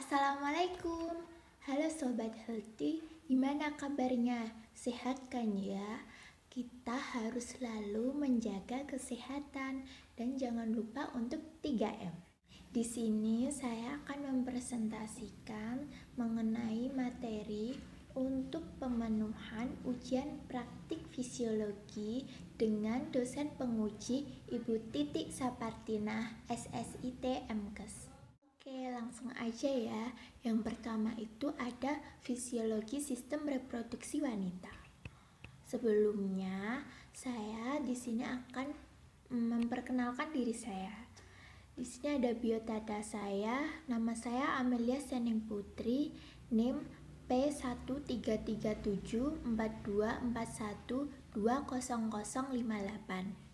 Assalamualaikum. Halo Sobat Healthy, gimana kabarnya? Sehat kan ya? Kita harus selalu menjaga kesehatan dan jangan lupa untuk 3M. Di sini saya akan mempresentasikan mengenai materi untuk pemenuhan ujian praktik fisiologi dengan dosen penguji Ibu Titik Sapartinah, SSIT MKes. Oke, langsung aja ya. Yang pertama itu ada fisiologi sistem reproduksi wanita. Sebelumnya, saya di sini akan memperkenalkan diri saya. Di sini ada biodata saya. Nama saya Amelia Seneng Putri, NIM P1377424120058.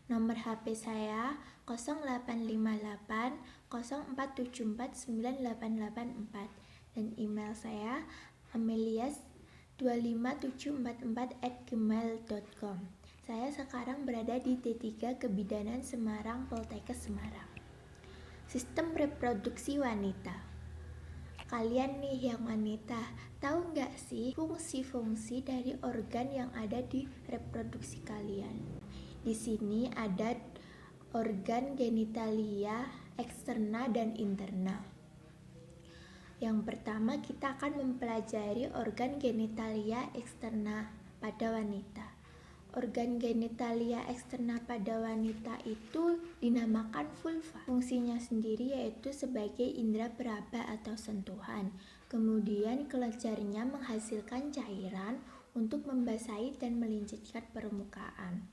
Nomor HP saya 0858 04749884 dan email saya amelias25744@gmail.com. Saya sekarang berada di D3 Kebidanan Semarang, Poltekkes Semarang. Sistem reproduksi wanita. Kalian nih yang wanita, tahu nggak sih fungsi-fungsi dari organ yang ada di reproduksi kalian? Di sini ada organ genitalia eksterna dan interna. Yang pertama kita akan mempelajari organ genitalia eksterna pada wanita. Organ genitalia eksterna pada wanita itu dinamakan vulva. Fungsinya sendiri yaitu sebagai indera peraba atau sentuhan. Kemudian kelenjarnya menghasilkan cairan untuk membasahi dan melincitkan permukaan.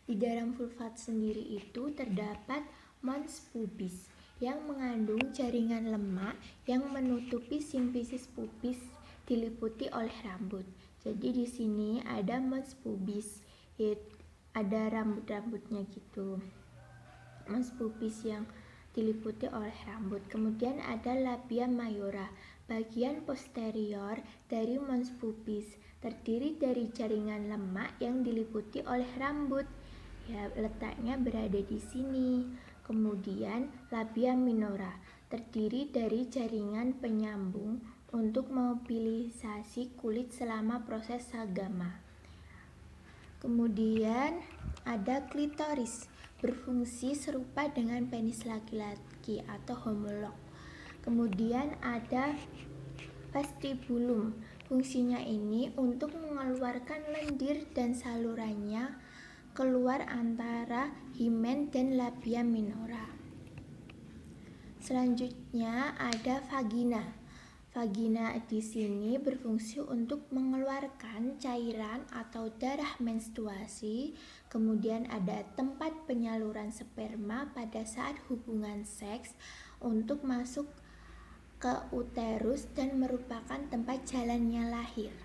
Di dalam vulva sendiri itu terdapat mons pubis yang mengandung jaringan lemak yang menutupi simfisis pubis diliputi oleh rambut. Jadi di sini ada mons pubis, ada rambut-rambutnya gitu. Mons pubis yang diliputi oleh rambut. Kemudian ada labia mayora, bagian posterior dari mons pubis, terdiri dari jaringan lemak yang diliputi oleh rambut. Ya, letaknya berada di sini. Kemudian labia minora terdiri dari jaringan penyambung untuk mobilisasi kulit selama proses sagama. Kemudian ada klitoris, berfungsi serupa dengan penis laki-laki atau homolog. Kemudian ada vestibulum, fungsinya ini untuk mengeluarkan lendir dan salurannya keluar antara himen dan labia minora. Selanjutnya ada vagina. Vagina di sini berfungsi untuk mengeluarkan cairan atau darah menstruasi. Kemudian ada tempat penyaluran sperma pada saat hubungan seks untuk masuk ke uterus dan merupakan tempat jalannya lahir,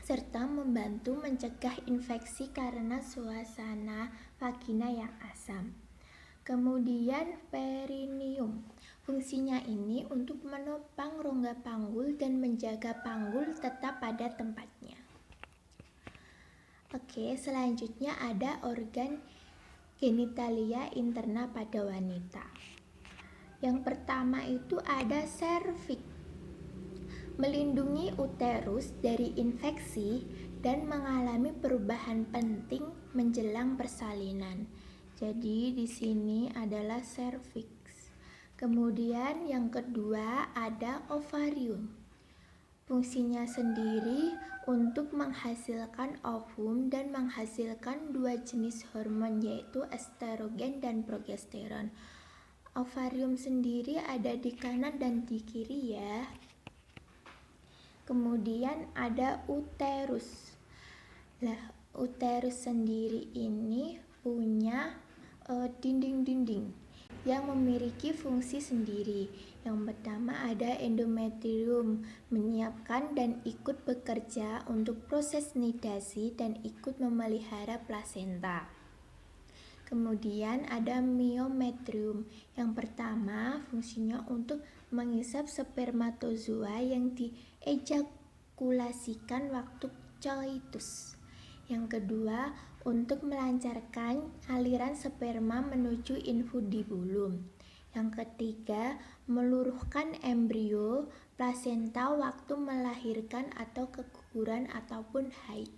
serta membantu mencegah infeksi karena suasana vagina yang asam. Kemudian perineum, fungsinya ini untuk menopang rongga panggul dan menjaga panggul tetap pada tempatnya. Oke, selanjutnya ada organ genitalia interna pada wanita. Yang pertama itu ada serviks, melindungi uterus dari infeksi dan mengalami perubahan penting menjelang persalinan. Jadi di sini adalah serviks. Kemudian yang kedua ada ovarium. Fungsinya sendiri untuk menghasilkan ovum dan menghasilkan dua jenis hormon yaitu estrogen dan progesteron. Ovarium sendiri ada di kanan dan di kiri ya. Kemudian ada uterus. Nah, uterus sendiri ini punya dinding-dinding yang memiliki fungsi sendiri. Yang pertama ada endometrium, menyiapkan dan ikut bekerja untuk proses nidasi dan ikut memelihara plasenta. Kemudian ada myometrium. Yang pertama fungsinya untuk mengisap spermatozoa yang diejakulasikan waktu coitus. Yang kedua untuk melancarkan aliran sperma menuju infundibulum. Yang ketiga meluruhkan embrio, plasenta waktu melahirkan atau keguguran ataupun haid.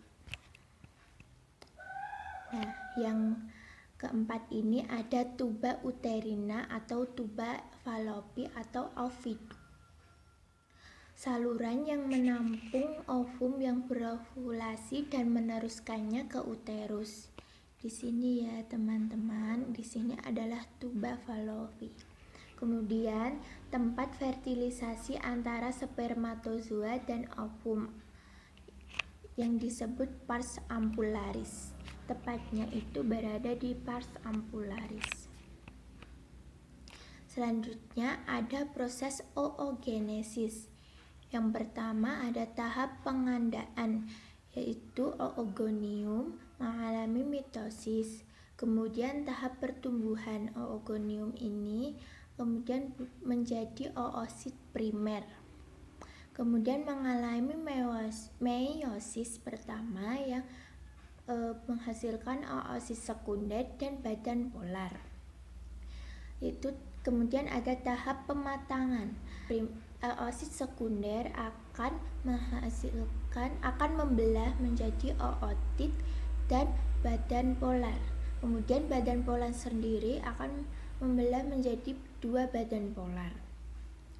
Nah, yang keempat ini ada tuba uterina atau tuba falopi atau oviduk. Saluran yang menampung ovum yang berovulasi dan meneruskannya ke uterus. Di sini ya teman-teman, di sini adalah tuba falopi. Kemudian tempat fertilisasi antara spermatozoa dan ovum yang disebut pars ampullaris. Tepatnya itu berada di pars ampullaris. Selanjutnya ada proses oogenesis. Yang pertama ada tahap pengandaan, yaitu oogonium mengalami mitosis. Kemudian tahap pertumbuhan oogonium ini kemudian menjadi oosit primer. Kemudian mengalami meiosis pertama yang menghasilkan oosit sekunder dan badan polar. Itu kemudian ada tahap pematangan. Oosit sekunder akan membelah menjadi ootit dan badan polar. Kemudian badan polar sendiri akan membelah menjadi 2 badan polar.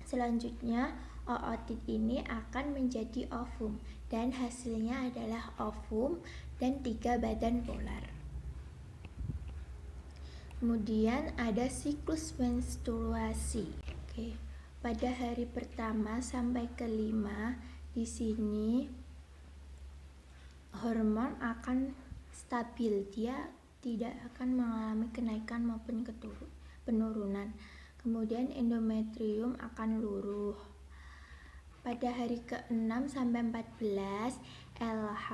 Selanjutnya ootit ini akan menjadi ovum dan hasilnya adalah ovum dan 3 badan polar. Kemudian ada siklus menstruasi. Pada hari pertama sampai kelima, di sini hormon akan stabil, dia tidak akan mengalami kenaikan maupun penurunan. Kemudian endometrium akan luruh. Pada hari ke-6 sampai 14, LH,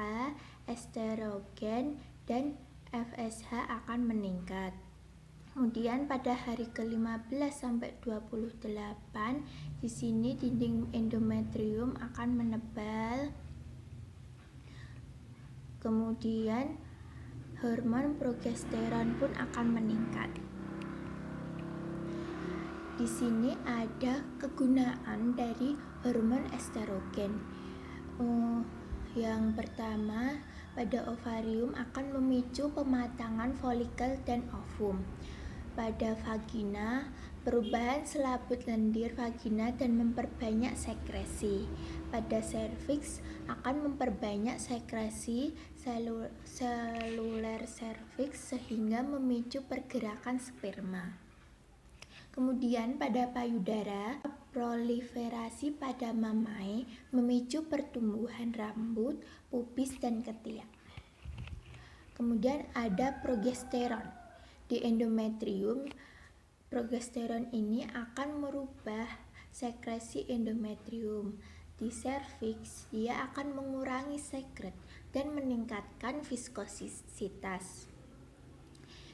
estrogen, dan FSH akan meningkat. Kemudian pada hari ke-15 sampai 28, di sini dinding endometrium akan menebal. Kemudian hormon progesteron pun akan meningkat. Di sini ada kegunaan dari hormon estrogen. Yang pertama, pada ovarium akan memicu pematangan folikel dan ovum. Pada vagina, perubahan selaput lendir vagina dan memperbanyak sekresi. Pada serviks akan memperbanyak sekresi seluler serviks sehingga memicu pergerakan sperma. Kemudian pada payudara, proliferasi pada mamae memicu pertumbuhan rambut, pubis, dan ketiak. Kemudian ada progesteron. Di endometrium, progesteron ini akan merubah sekresi endometrium. Di serviks, dia akan mengurangi sekret dan meningkatkan viskositas.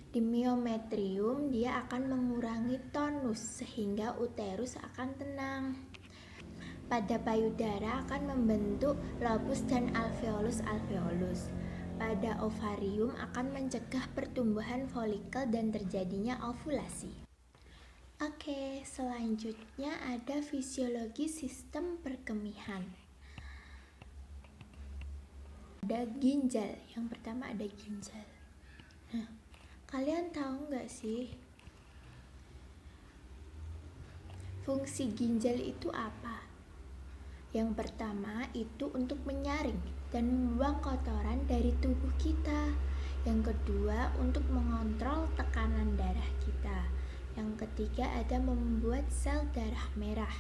Di myometrium, dia akan mengurangi tonus sehingga uterus akan tenang. Pada payudara akan membentuk lobus dan alveolus. Pada ovarium akan mencegah pertumbuhan folikel dan terjadinya ovulasi. Oke, selanjutnya ada fisiologi sistem perkemihan. Ada ginjal. Yang pertama ada ginjal. Nah, kalian tahu nggak sih fungsi ginjal itu apa? Yang pertama itu untuk menyaring dan membuang kotoran dari tubuh kita. Yang kedua untuk mengontrol tekanan darah kita. Yang ketiga ada membuat sel darah merah.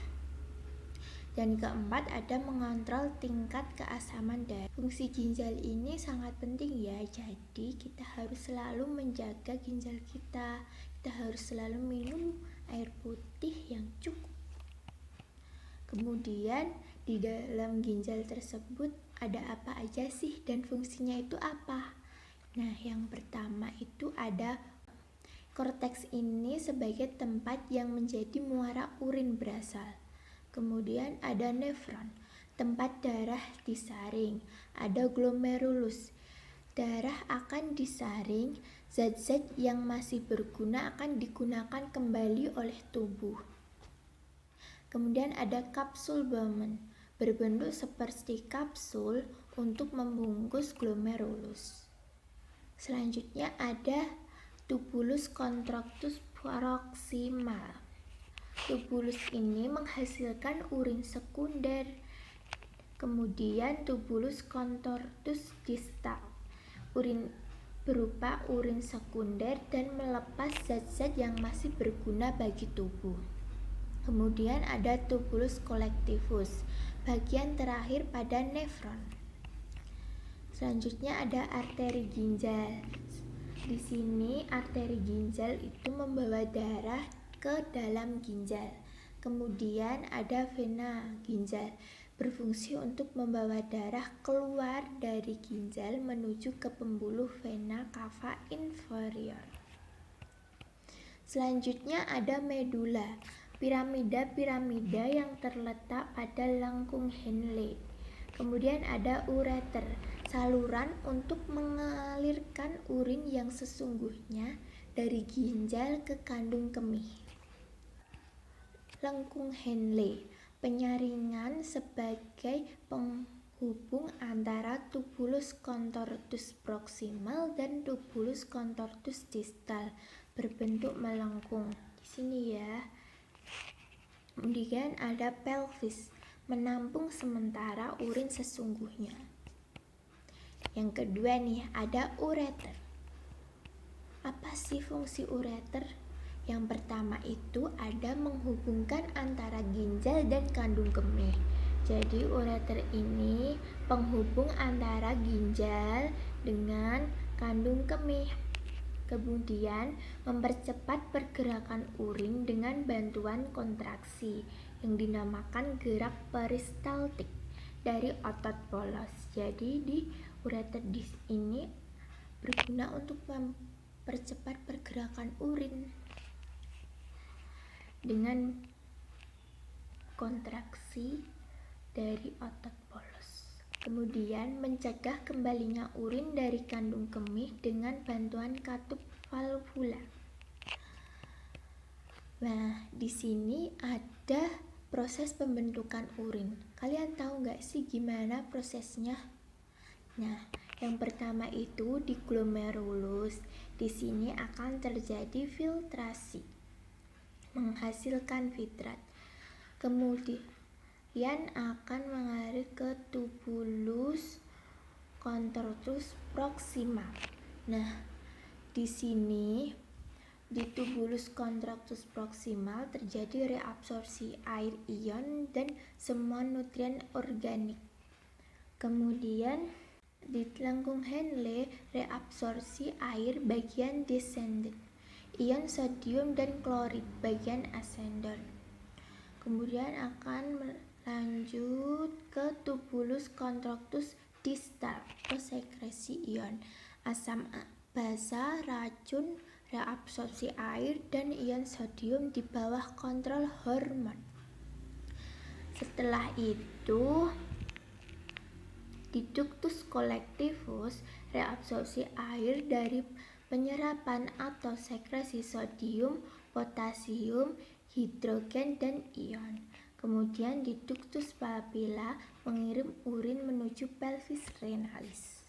Dan keempat ada mengontrol tingkat keasaman darah. Fungsi ginjal ini sangat penting ya, jadi kita harus selalu menjaga ginjal kita. Kita harus selalu minum air putih yang cukup. Kemudian di dalam ginjal tersebut ada apa aja sih dan fungsinya itu apa? Nah, yang pertama itu ada korteks ini sebagai tempat yang menjadi muara urin berasal. Kemudian ada nefron, tempat darah disaring. Ada glomerulus, darah akan disaring, zat-zat yang masih berguna akan digunakan kembali oleh tubuh. Kemudian ada kapsul Bowman, berbentuk seperti kapsul untuk membungkus glomerulus. Selanjutnya ada tubulus contractus proximal. Tubulus ini menghasilkan urin sekunder. Kemudian tubulus contractus distal, berupa urin sekunder dan melepas zat-zat yang masih berguna bagi tubuh. Kemudian ada tubulus collectivus, bagian terakhir pada nefron. Selanjutnya ada arteri ginjal. Di sini arteri ginjal itu membawa darah ke dalam ginjal. Kemudian ada vena ginjal, berfungsi untuk membawa darah keluar dari ginjal menuju ke pembuluh vena cava inferior. Selanjutnya ada medula, piramida-piramida yang terletak pada lengkung Henle. Kemudian ada ureter, saluran untuk mengalirkan urin yang sesungguhnya dari ginjal ke kandung kemih. Lengkung Henle, penyaringan sebagai penghubung antara tubulus contractus proximal dan tubulus contractus distal, berbentuk melengkung. Di sini ya. Kemudian ada pelvis, menampung sementara urin sesungguhnya. Yang kedua nih, ada ureter. Apa sih fungsi ureter? Yang pertama itu ada menghubungkan antara ginjal dan kandung kemih. Jadi ureter ini penghubung antara ginjal dengan kandung kemih. Kemudian mempercepat pergerakan urin dengan bantuan kontraksi yang dinamakan gerak peristaltik dari otot polos. Jadi di ureter disc ini berguna untuk mempercepat pergerakan urin dengan kontraksi dari otot polos. Kemudian mencegah kembalinya urin dari kandung kemih dengan bantuan katup valvula. Nah, di sini ada proses pembentukan urin. Kalian tahu nggak sih gimana prosesnya? Nah, yang pertama itu di glomerulus. Di sini akan terjadi filtrasi, menghasilkan fitrat. Kemudian akan mengalir ke tubulus contractus proximal. Nah, di sini di tubulus contractus proximal terjadi reabsorpsi air ion dan semua nutrien organik. Kemudian di lengkung Henle reabsorpsi air bagian descendant, ion sodium dan klorid bagian ascendant. Kemudian akan lanjut ke tubulus contractus distal, sekresi ion, asam basa, racun, reabsorpsi air, dan ion sodium di bawah kontrol hormon. Setelah itu di ductus collectivus, reabsorpsi air dari penyerapan atau sekresi sodium, potasium, hidrogen, dan ion. Kemudian di ductus papilla mengirim urin menuju pelvis renalis.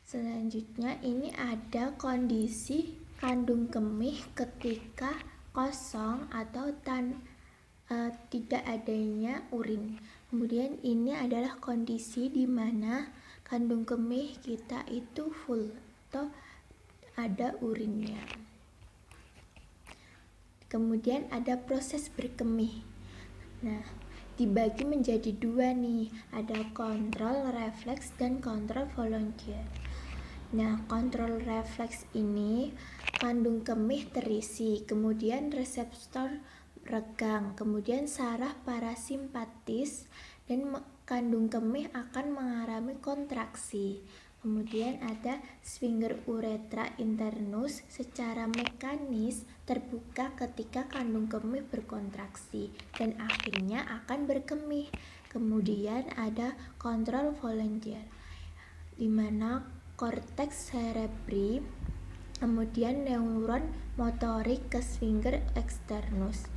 Selanjutnya ini ada kondisi kandung kemih ketika kosong atau tidak adanya urin. Kemudian ini adalah kondisi di mana kandung kemih kita itu full atau ada urinnya. Kemudian ada proses berkemih. Nah, dibagi menjadi dua nih, ada kontrol refleks dan kontrol volunteer. Nah, kontrol refleks ini kandung kemih terisi, kemudian reseptor regang, kemudian saraf parasimpatis, dan kandung kemih akan mengalami kontraksi. Kemudian ada sphincter uretra internus, secara mekanis terbuka ketika kandung kemih berkontraksi dan akhirnya akan berkemih. Kemudian ada kontrol volunteer, di mana korteks cerebri, kemudian neuron motorik ke sphincter externus.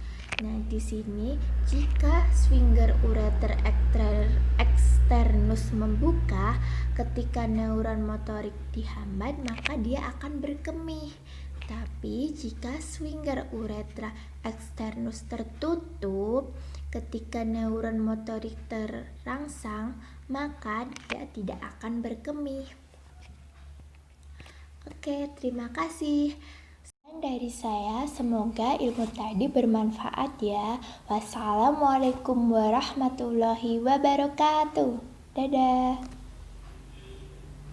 Nah, di sini jika swinger ureter externus membuka, ketika neuron motorik dihambat, maka dia akan berkemih. Tapi jika swinger ureter externus tertutup, ketika neuron motorik terangsang, maka dia tidak akan berkemih. Oke, terima kasih. Dari saya, semoga ilmu tadi bermanfaat ya. Wassalamualaikum warahmatullahi wabarakatuh. Dadah.